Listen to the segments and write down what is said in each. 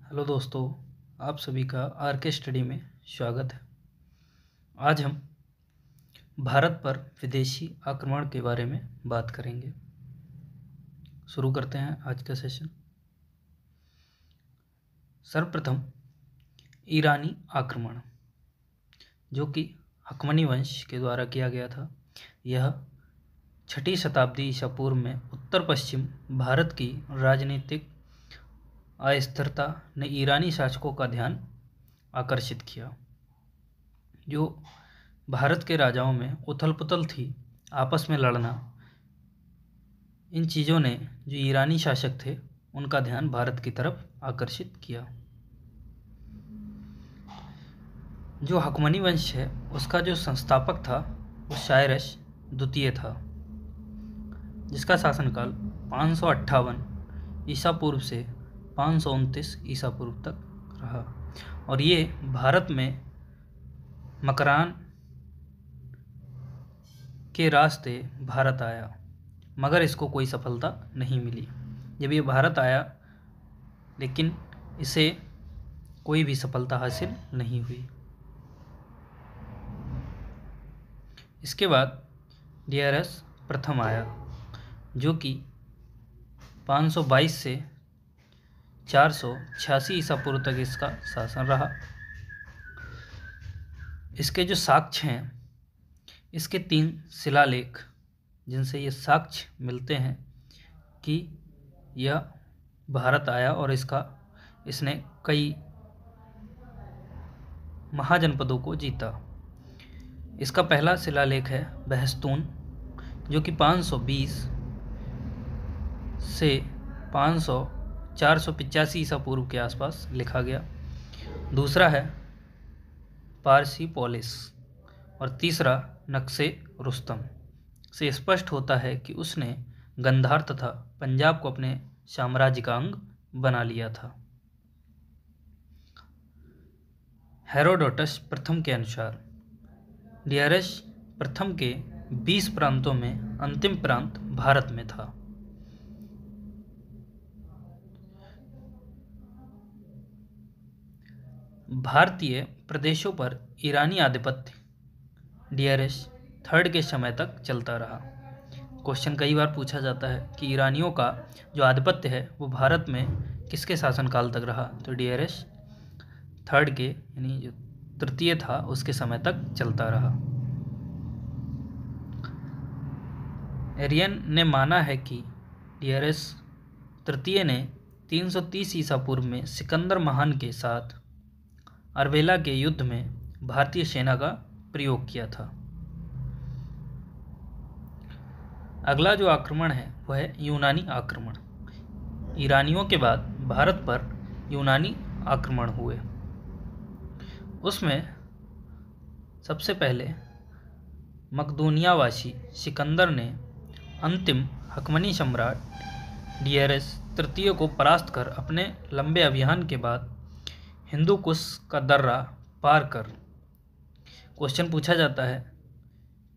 Hello दोस्तों, आप सभी का आर के स्टडी में स्वागत है। आज हम भारत पर विदेशी आक्रमण के बारे में बात करेंगे। शुरू करते हैं आज का सेशन। सर्वप्रथम ईरानी आक्रमण, जो कि हकमनी वंश के द्वारा किया गया था। यह 6वीं शताब्दी ईसा पूर्व में उत्तर पश्चिम भारत की राजनीतिक अस्थिरता ने ईरानी शासकों का ध्यान आकर्षित किया। जो भारत के राजाओं में उथल पुथल थी, आपस में लड़ना, इन चीज़ों ने जो ईरानी शासक थे उनका ध्यान भारत की तरफ आकर्षित किया। जो हकमनी वंश है उसका जो संस्थापक था वो साइरस द्वितीय था, जिसका शासनकाल 558 ईसा पूर्व से 529 ईसा पूर्व तक रहा। और ये भारत में मकरान के रास्ते भारत आया, मगर इसको कोई सफलता नहीं मिली। जब ये भारत आया लेकिन इसे कोई भी सफलता हासिल नहीं हुई। इसके बाद डियरस प्रथम आया, जो कि 522 से 486 ईसा पूर्व तक इसका शासन रहा। इसके जो साक्ष्य हैं, इसके 3 शिलालेख जिनसे ये साक्ष्य मिलते हैं कि यह भारत आया और इसने कई महाजनपदों को जीता। इसका पहला शिलालेख है बहस्तून, जो कि 520 से 485 ईसा पूर्व के आसपास लिखा गया। दूसरा है पारसीपोलिस और तीसरा नक्शे रुस्तम। से स्पष्ट होता है कि उसने गंधार तथा पंजाब को अपने साम्राज्य का अंग बना लिया था। हेरोडोटस प्रथम के अनुसार डियरस प्रथम के 20 प्रांतों में अंतिम प्रांत भारत में था। भारतीय प्रदेशों पर ईरानी आधिपत्य डियरस थर्ड के समय तक चलता रहा। क्वेश्चन कई बार पूछा जाता है कि ईरानियों का जो आधिपत्य है वो भारत में किसके शासनकाल तक रहा, तो डियरस थर्ड के यानी जो तृतीय था उसके समय तक चलता रहा। एरियन ने माना है कि डियरस तृतीय ने 330 ईसा पूर्व में सिकंदर महान के साथ अर्बेला के युद्ध में भारतीय सेना का प्रयोग किया था। अगला जो आक्रमण है वह है यूनानी आक्रमण। ईरानियों के बाद भारत पर यूनानी आक्रमण हुए। उसमें सबसे पहले मकदूनियावासी सिकंदर ने अंतिम हकमनी सम्राट डियरस तृतीय को परास्त कर अपने लंबे अभियान के बाद हिंदू कुश का दर्रा पार कर। क्वेश्चन पूछा जाता है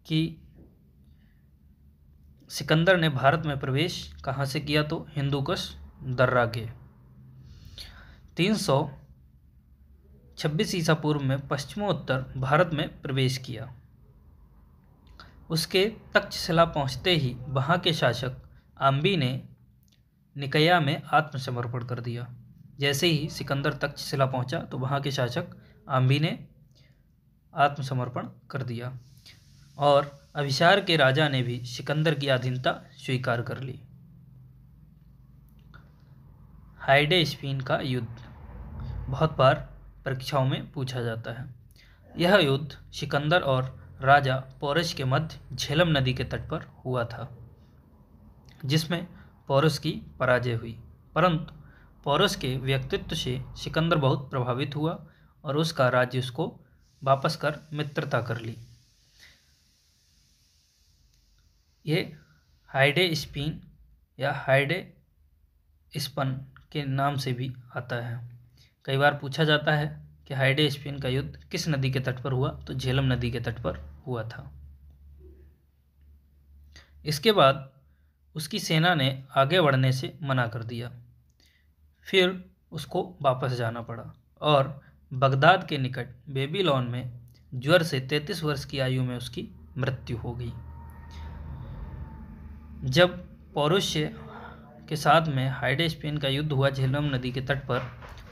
कि सिकंदर ने भारत में प्रवेश कहाँ से किया, तो हिंदू कुश दर्रा के। 326 ईसा पूर्व में पश्चिमोत्तर भारत में प्रवेश किया। उसके तक्षशिला पहुँचते ही वहाँ के शासक आम्बी ने निकया में आत्मसमर्पण कर दिया। जैसे ही सिकंदर तक्षशिला पहुँचा तो वहाँ के शासक आम्बी ने आत्मसमर्पण कर दिया और अभिसार के राजा ने भी सिकंदर की अधीनता स्वीकार कर ली। हाइडे स्पीन का युद्ध बहुत बार परीक्षाओं में पूछा जाता है। यह युद्ध सिकंदर और राजा पोरस के मध्य झेलम नदी के तट पर हुआ था, जिसमें पोरस की पराजय हुई। परंतु पोरस के व्यक्तित्व से सिकंदर बहुत प्रभावित हुआ और उसका राज्य उसको वापस कर मित्रता कर ली। ये हाइडे स्पीन या हाइडे स्पन के नाम से भी आता है। कई बार पूछा जाता है कि हाइडे स्पीन का युद्ध किस नदी के तट पर हुआ, तो झेलम नदी के तट पर हुआ था। इसके बाद उसकी सेना ने आगे बढ़ने से मना कर दिया। फिर उसको वापस जाना पड़ा और बगदाद के निकट बेबीलोन में ज्वर से 33 वर्ष की आयु में उसकी मृत्यु हो गई। जब पौरुष्य के साथ में हाइडेस्पेन का युद्ध हुआ झेलम नदी के तट पर,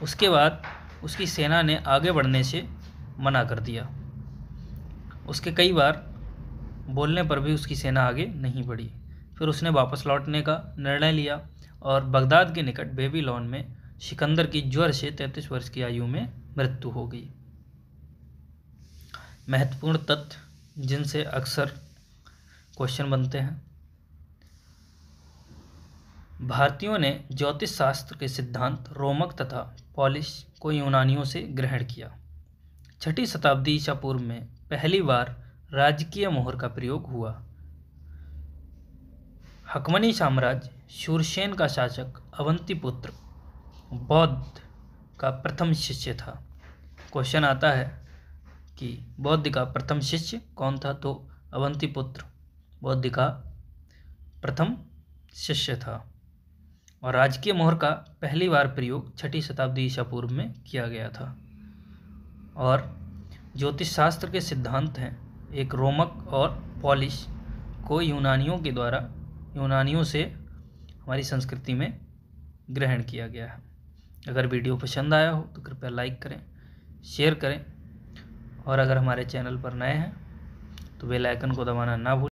उसके बाद उसकी सेना ने आगे बढ़ने से मना कर दिया। उसके कई बार बोलने पर भी उसकी सेना आगे नहीं बढ़ी। फिर उसने वापस लौटने का निर्णय लिया और बगदाद के निकट बेबीलोन में सिकंदर की ज्वर से 33 वर्ष की आयु में मृत्यु हो गई। महत्वपूर्ण तथ्य जिनसे अक्सर क्वेश्चन बनते हैं। भारतीयों ने ज्योतिष शास्त्र के सिद्धांत रोमक तथा पॉलिश को यूनानियों से ग्रहण किया। 6ठी शताब्दी ईसा पूर्व में पहली बार राजकीय मोहर का प्रयोग हुआ। हकमनी साम्राज्य शूरसेन का शासक अवंतीपुत्र बौद्ध का प्रथम शिष्य था। क्वेश्चन आता है कि बौद्ध का प्रथम शिष्य कौन था, तो अवंतीपुत्र बौद्ध का प्रथम शिष्य था। और राजकीय मोहर का पहली बार प्रयोग 6ठी शताब्दी ईसा पूर्व में किया गया था। और ज्योतिष शास्त्र के सिद्धांत हैं एक रोमक और पॉलिश को यूनानियों से हमारी संस्कृति में ग्रहण किया गया है। अगर वीडियो पसंद आया हो तो कृपया लाइक करें, शेयर करें और अगर हमारे चैनल पर नए हैं तो बेल आइकन को दबाना ना भूलें।